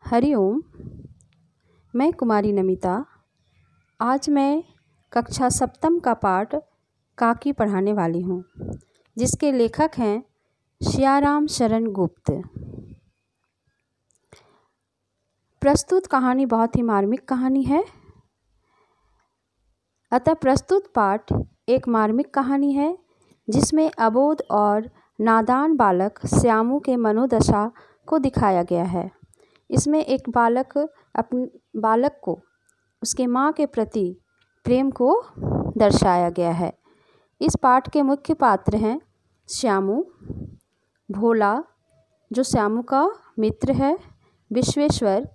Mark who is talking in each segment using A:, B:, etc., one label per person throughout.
A: हरिओम। मैं कुमारी नमिता। आज मैं कक्षा सप्तम का पाठ काकी पढ़ाने वाली हूँ, जिसके लेखक हैं श्याराम शरण गुप्त। प्रस्तुत कहानी बहुत ही मार्मिक कहानी है। अतः प्रस्तुत पाठ एक मार्मिक कहानी है, जिसमें अबोध और नादान बालक श्यामू के मनोदशा को दिखाया गया है। इसमें एक बालक को उसके माँ के प्रति प्रेम को दर्शाया गया है। इस पाठ के मुख्य पात्र हैं श्यामू, भोला जो श्यामू का मित्र है, विश्वेश्वर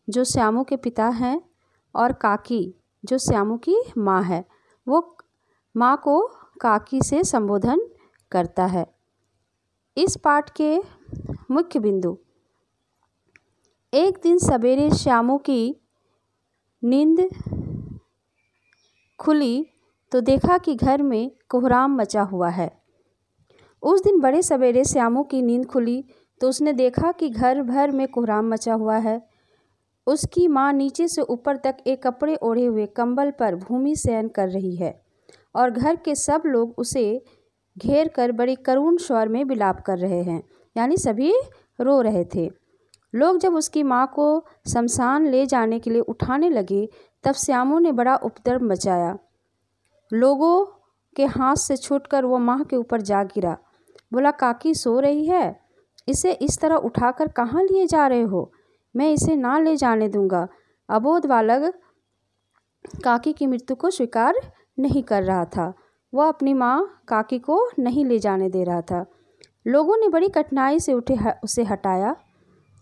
A: जो श्यामू के पिता हैं, और काकी जो श्यामू की माँ है। वो माँ को काकी से संबोधन करता है। इस पाठ के मुख्य बिंदु: एक दिन सवेरे श्यामू की नींद खुली तो देखा कि घर में कोहराम मचा हुआ है। उस दिन बड़े सवेरे श्यामू की नींद खुली तो उसने देखा कि घर भर में कोहराम मचा हुआ है। उसकी माँ नीचे से ऊपर तक एक कपड़े ओढ़े हुए कंबल पर भूमि शयन कर रही है, और घर के सब लोग उसे घेर कर बड़ी करुण स्वर में विलाप कर रहे हैं, यानी सभी रो रहे थे। लोग जब उसकी माँ को शमशान ले जाने के लिए उठाने लगे, तब श्यामू ने बड़ा उपद्रव मचाया। लोगों के हाथ से छूटकर वो माँ के ऊपर जा गिरा। बोला, काकी सो रही है, इसे इस तरह उठाकर कहाँ लिए जा रहे हो? मैं इसे ना ले जाने दूंगा। अबोध बालक काकी की मृत्यु को स्वीकार नहीं कर रहा था। वह अपनी माँ काकी को नहीं ले जाने दे रहा था। लोगों ने बड़ी कठिनाई से उसे हटाया।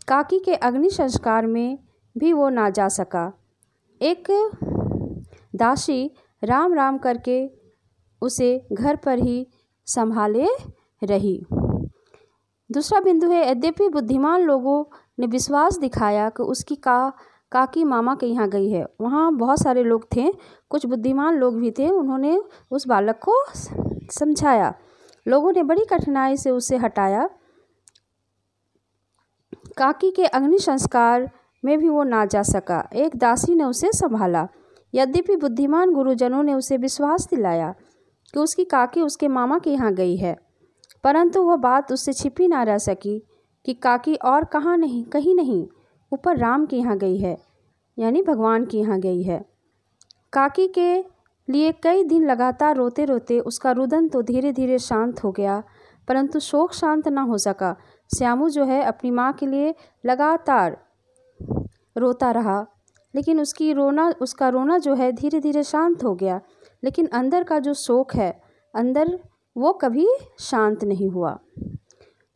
A: काकी के अग्नि संस्कार में भी वो ना जा सका। एक दासी राम राम करके उसे घर पर ही संभाले रही। दूसरा बिंदु है, यद्यपि बुद्धिमान लोगों ने विश्वास दिखाया कि उसकी काकी मामा के यहाँ गई है। वहाँ बहुत सारे लोग थे, कुछ बुद्धिमान लोग भी थे। उन्होंने उस बालक को समझाया। लोगों ने बड़ी कठिनाई से उसे हटाया। काकी के अग्नि संस्कार में भी वो ना जा सका। एक दासी ने उसे संभाला। यद्यपि बुद्धिमान गुरुजनों ने उसे विश्वास दिलाया कि उसकी काकी उसके मामा के यहाँ गई है, परंतु वह बात उससे छिपी ना रह सकी कि काकी और कहीं नहीं, ऊपर राम के यहाँ गई है, यानी भगवान के यहाँ गई है। काकी के लिए कई दिन लगातार रोते रोते उसका रुदन तो धीरे धीरे शांत हो गया, परंतु शोक शांत ना हो सका। श्यामू जो है अपनी माँ के लिए लगातार रोता रहा, लेकिन उसका रोना जो है धीरे धीरे शांत हो गया, लेकिन अंदर का जो शोक है अंदर, वो कभी शांत नहीं हुआ।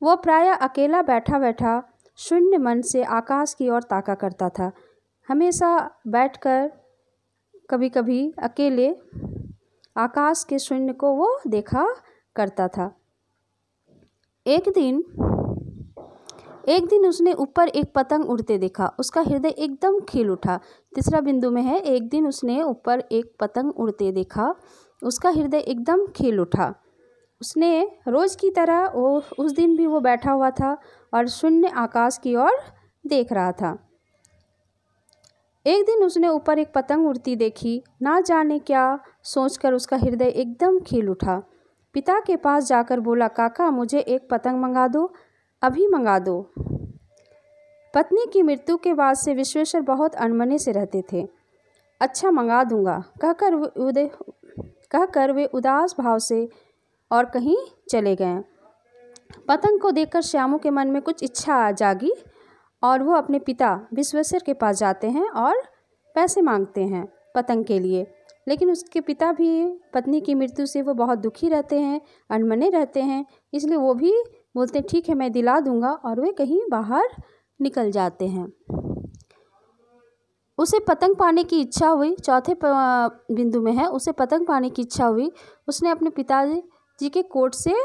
A: वो प्रायः अकेला बैठा बैठा शून्य मन से आकाश की ओर ताका करता था। हमेशा बैठकर कभी कभी अकेले आकाश के शून्य को वो देखा करता था। एक दिन उसने ऊपर एक पतंग उड़ते देखा। उसका हृदय एकदम खिल उठा। तीसरा बिंदु में है, एक दिन उसने ऊपर एक पतंग उड़ते देखा, उसका हृदय एकदम खिल उठा। उसने रोज़ की तरह उस दिन भी वो बैठा हुआ था और शून्य आकाश की ओर देख रहा था। एक दिन उसने ऊपर एक पतंग उड़ती देखी। ना जाने क्या सोचकर उसका हृदय एकदम खिल उठा। पिता के पास जाकर बोला, काका मुझे एक पतंग मंगा दो, अभी मंगा दो। पत्नी की मृत्यु के बाद से विश्वेश्वर बहुत अनमने से रहते थे। अच्छा मंगा दूंगा कहकर वे उदास भाव से और कहीं चले गए। पतंग को देखकर श्यामू के मन में कुछ इच्छा जागी और वो अपने पिता विश्वेश्वर के पास जाते हैं और पैसे मांगते हैं पतंग के लिए। लेकिन उसके पिता भी पत्नी की मृत्यु से वो बहुत दुखी रहते हैं, अनमने रहते हैं, इसलिए वो भी बोलते हैं ठीक है मैं दिला दूंगा, और वे कहीं बाहर निकल जाते हैं। उसे पतंग पाने की इच्छा हुई। चौथे बिंदु में है, उसे पतंग पाने की इच्छा हुई। उसने अपने पिताजी के कोट से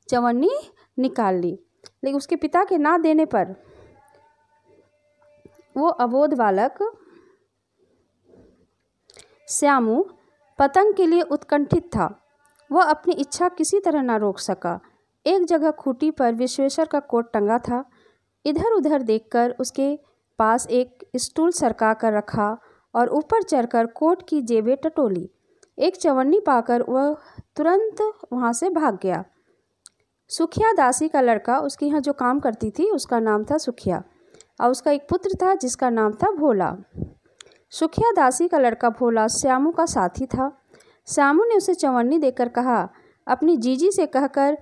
A: चवन्नी निकाल ली, लेकिन उसके पिता के ना देने पर वो अबोध बालक श्यामू पतंग के लिए उत्कंठित था। वह अपनी इच्छा किसी तरह ना रोक सका। एक जगह खूंटी पर विश्वेश्वर का कोट टंगा था। इधर उधर देखकर उसके पास एक स्टूल सरका कर रखा और ऊपर चढ़कर कोट की जेबें टटोली। एक चवन्नी पाकर वह तुरंत वहाँ से भाग गया। सुखिया दासी का लड़का, उसके यहाँ जो काम करती थी, उसका नाम था सुखिया, और उसका एक पुत्र था जिसका नाम था भोला। सुखिया दासी का लड़का भोला श्यामू का साथी था। श्यामू ने उसे चवन्नी देकर कहा, अपनी जीजी से कहकर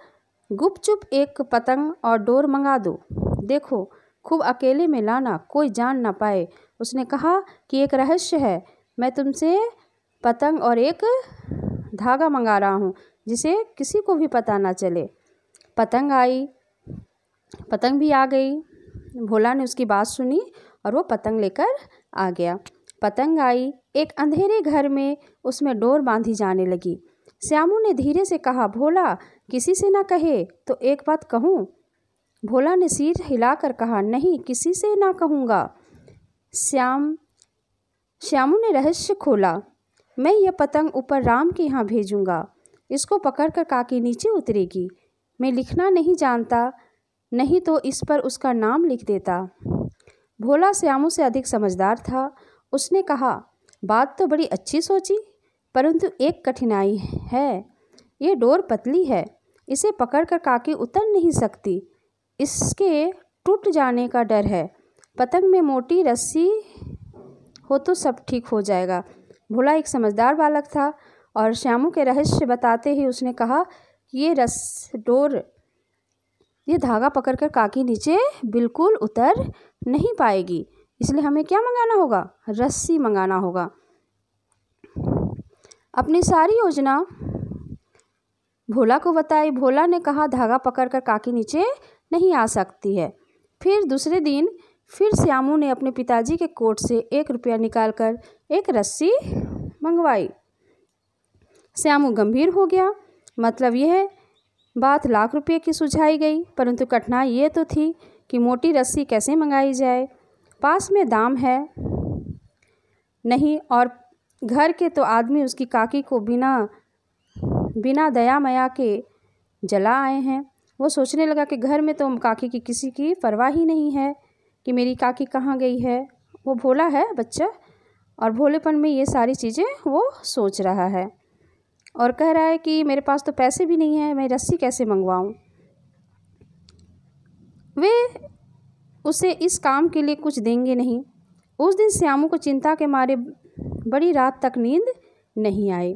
A: गुपचुप एक पतंग और डोर मंगा दो। देखो, खूब अकेले में लाना, कोई जान ना पाए। उसने कहा कि एक रहस्य है, मैं तुमसे पतंग और एक धागा मंगा रहा हूँ जिसे किसी को भी पता ना चले। पतंग आई, पतंग भी आ गई। भोला ने उसकी बात सुनी और वो पतंग लेकर आ गया। पतंग आई, एक अंधेरे घर में उसमें डोर बांधी जाने लगी। श्यामू ने धीरे से कहा, भोला किसी से ना कहे तो एक बात कहूँ। भोला ने सिर हिलाकर कहा, नहीं, किसी से ना कहूँगा। श्यामू ने रहस्य खोला, मैं यह पतंग ऊपर राम के यहाँ भेजूँगा। इसको पकड़कर काकी नीचे उतरेगी। मैं लिखना नहीं जानता, नहीं तो इस पर उसका नाम लिख देता। भोला श्यामू से अधिक समझदार था। उसने कहा, बात तो बड़ी अच्छी सोची, परंतु एक कठिनाई है। ये डोर पतली है, इसे पकड़कर काकी उतर नहीं सकती। इसके टूट जाने का डर है। पतंग में मोटी रस्सी हो तो सब ठीक हो जाएगा। भोला एक समझदार बालक था और श्यामू के रहस्य बताते ही उसने कहा कि ये धागा पकड़कर काकी नीचे बिल्कुल उतर नहीं पाएगी, इसलिए हमें क्या मंगाना होगा? रस्सी मंगाना होगा। अपनी सारी योजना भोला को बताई। भोला ने कहा, धागा पकड़कर काकी नीचे नहीं आ सकती है। फिर दूसरे दिन फिर श्यामू ने अपने पिताजी के कोट से 1 रुपया निकालकर एक रस्सी मंगवाई। श्यामू गंभीर हो गया। मतलब यह बात लाख रुपये की सुझाई गई, परंतु कठिनाई ये तो थी कि मोटी रस्सी कैसे मंगाई जाए। पास में दाम है नहीं और घर के तो आदमी उसकी काकी को बिना दया माया के जला आए हैं। वो सोचने लगा कि घर में तो काकी की किसी की परवाह ही नहीं है कि मेरी काकी कहाँ गई है। वो भोला है बच्चा और भोलेपन में ये सारी चीज़ें वो सोच रहा है और कह रहा है कि मेरे पास तो पैसे भी नहीं है, मैं रस्सी कैसे मंगवाऊँ। वे उसे इस काम के लिए कुछ देंगे नहीं। उस दिन श्यामू को चिंता के मारे बड़ी रात तक नींद नहीं आई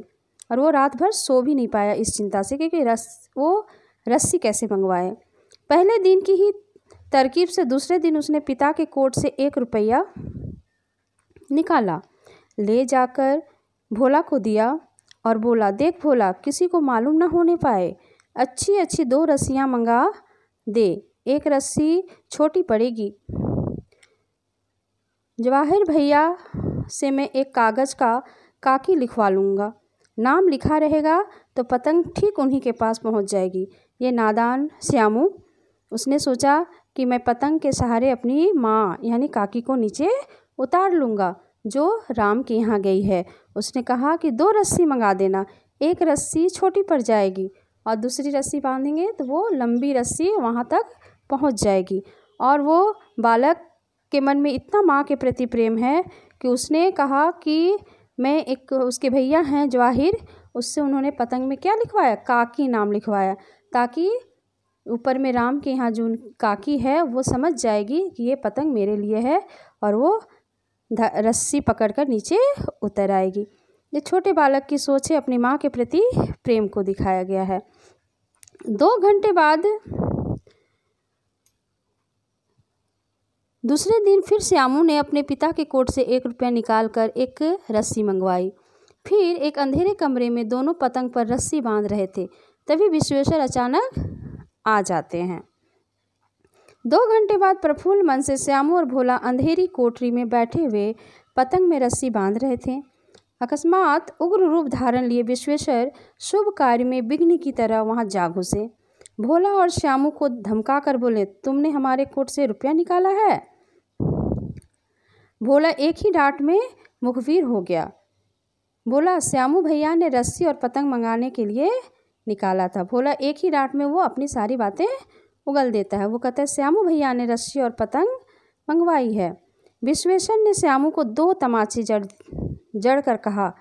A: और वो रात भर सो भी नहीं पाया इस चिंता से कि वो रस्सी कैसे मंगवाए। पहले दिन की ही तरकीब से दूसरे दिन उसने पिता के कोट से 1 रुपया निकाला, ले जाकर भोला को दिया और बोला, देख भोला, किसी को मालूम ना होने पाए, अच्छी अच्छी 2 रस्सियाँ मंगा दे, एक रस्सी छोटी पड़ेगी। जवाहिर भैया से मैं एक कागज़ का काकी लिखवा लूँगा, नाम लिखा रहेगा तो पतंग ठीक उन्हीं के पास पहुँच जाएगी। ये नादान श्यामू, उसने सोचा कि मैं पतंग के सहारे अपनी माँ यानी काकी को नीचे उतार लूँगा जो राम के यहाँ गई है। उसने कहा कि 2 रस्सी मंगा देना, एक रस्सी छोटी पड़ जाएगी और दूसरी रस्सी बांधेंगे तो वो लंबी रस्सी वहाँ तक पहुँच जाएगी। और वो बालक के मन में इतना माँ के प्रति प्रेम है कि उसने कहा कि मैं एक उसके भैया हैं जवाहिर, उससे उन्होंने पतंग में क्या लिखवाया, काकी नाम लिखवाया, ताकि ऊपर में राम के यहाँ जो काकी है वो समझ जाएगी कि ये पतंग मेरे लिए है और वो रस्सी पकड़कर नीचे उतर आएगी। ये छोटे बालक की सोच है, अपनी माँ के प्रति प्रेम को दिखाया गया है। 2 घंटे बाद दूसरे दिन फिर श्यामू ने अपने पिता के कोट से 1 रुपया निकालकर एक रस्सी मंगवाई। फिर एक अंधेरे कमरे में दोनों पतंग पर रस्सी बांध रहे थे, तभी विश्वेश्वर अचानक आ जाते हैं। 2 घंटे बाद प्रफुल्ल मन से श्यामू और भोला अंधेरी कोठरी में बैठे हुए पतंग में रस्सी बांध रहे थे। अकस्मात उग्र रूप धारण लिए विश्वेश्वर शुभ कार्य में विघ्न की तरह वहां जा घुसे। भोला और श्यामू को धमका कर बोले, तुमने हमारे कोट से रुपया निकाला है। भोला एक ही डांट में मुखबिर हो गया। बोला, श्यामू भैया ने रस्सी और पतंग मंगाने के लिए निकाला था। भोला एक ही डांट में वो अपनी सारी बातें उगल देता है। वो कहता है, श्यामू भैया ने रस्सी और पतंग मंगवाई है। विश्वेश्वर ने श्यामू को 2 तमाचे जड़ कर कहा,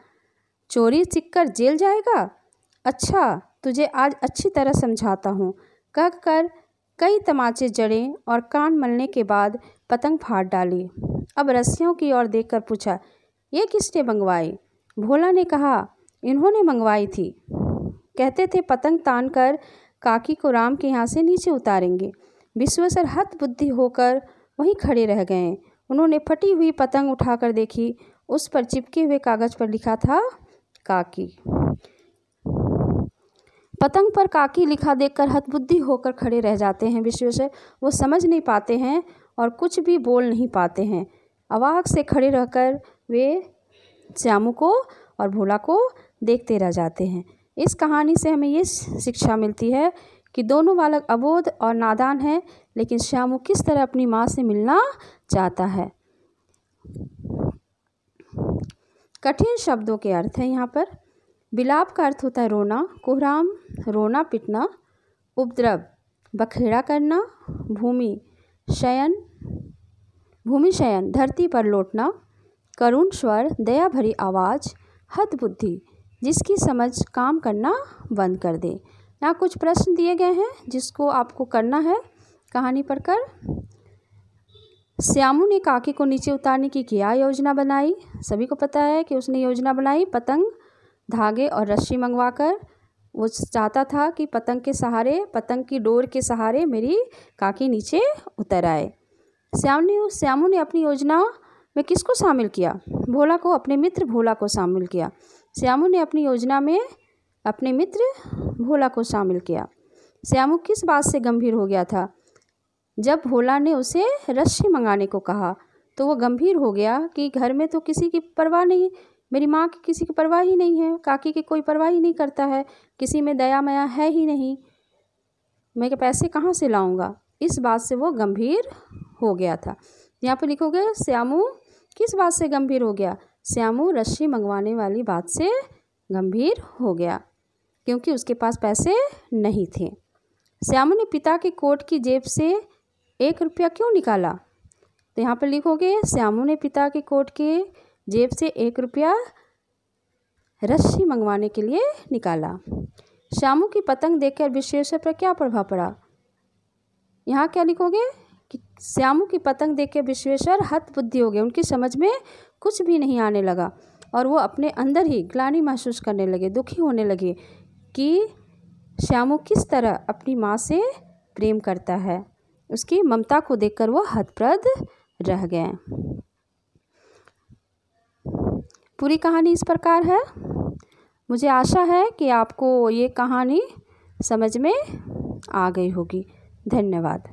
A: चोरी सीखकर जेल जाएगा? अच्छा, तुझे आज अच्छी तरह समझाता हूँ। कहकर कई तमाचे जड़े और कान मलने के बाद पतंग फाड़ डाली। अब रस्सियों की ओर देखकर पूछा, ये किसने मंगवाई? भोला ने कहा, इन्होंने मंगवाई थी। कहते थे पतंग तान कर काकी को राम के यहाँ से नीचे उतारेंगे। विश्वेश्वर हतबुद्धि होकर वहीं खड़े रह गए। उन्होंने फटी हुई पतंग उठाकर देखी। उस पर चिपके हुए कागज पर लिखा था काकी। पतंग पर काकी लिखा देखकर हतबुद्धि होकर खड़े रह जाते हैं विश्वेश्वर। वो समझ नहीं पाते हैं और कुछ भी बोल नहीं पाते हैं। अवाक से खड़े रहकर वे श्यामू को और भोला को देखते रह जाते हैं। इस कहानी से हमें ये शिक्षा मिलती है कि दोनों बालक अबोध और नादान हैं, लेकिन श्यामू किस तरह अपनी माँ से मिलना चाहता है। कठिन शब्दों के अर्थ हैं यहाँ पर। बिलाप का अर्थ होता है रोना, कोहराम रोना पिटना, उपद्रव बखेड़ा करना, भूमि शयन धरती पर लौटना, करुण स्वर दया भरी आवाज़, हतबुद्धि जिसकी समझ काम करना बंद कर दे। यहाँ कुछ प्रश्न दिए गए हैं जिसको आपको करना है कहानी पढ़कर। श्यामू ने काकी को नीचे उतारने की क्या योजना बनाई? सभी को पता है कि उसने योजना बनाई पतंग, धागे और रस्सी मंगवाकर। वो चाहता था कि पतंग के सहारे, पतंग की डोर के सहारे मेरी काकी नीचे उतर आए। श्यामू ने अपनी योजना में किसको शामिल किया? भोला को, अपने मित्र भोला को शामिल किया। श्यामू ने अपनी योजना में अपने मित्र भोला को शामिल किया। श्यामू किस बात से गंभीर हो गया था? जब भोला ने उसे रस्सी मंगाने को कहा तो वो गंभीर हो गया कि घर में तो किसी की परवाह नहीं, मेरी माँ की किसी की परवाह ही नहीं है, काकी की कोई परवाह ही नहीं करता है, किसी में दया माया है ही नहीं, मैं पैसे कहाँ से लाऊंगा? इस बात से वो गंभीर हो गया था। यहाँ पर लिखोगे श्यामू किस बात से गंभीर हो गया? श्यामू रस्सी मंगवाने वाली बात से गंभीर हो गया क्योंकि उसके पास पैसे नहीं थे। श्यामू ने पिता के कोट की जेब से 1 रुपया क्यों निकाला? तो यहाँ पर लिखोगे श्यामू ने पिता के कोट के जेब से 1 रुपया रस्सी मंगवाने के लिए निकाला। श्यामू की पतंग देखकर विश्वेश्वर पर क्या प्रभाव पड़ा? यहाँ क्या लिखोगे कि श्यामू की पतंग देखकर विश्वेश्वर हतबुद्धि हो गए। उनकी समझ में कुछ भी नहीं आने लगा और वो अपने अंदर ही ग्लानि महसूस करने लगे, दुखी होने लगे कि श्यामू किस तरह अपनी माँ से प्रेम करता है। उसकी ममता को देखकर वो हतप्रद रह गए। पूरी कहानी इस प्रकार है। मुझे आशा है कि आपको ये कहानी समझ में आ गई होगी। धन्यवाद।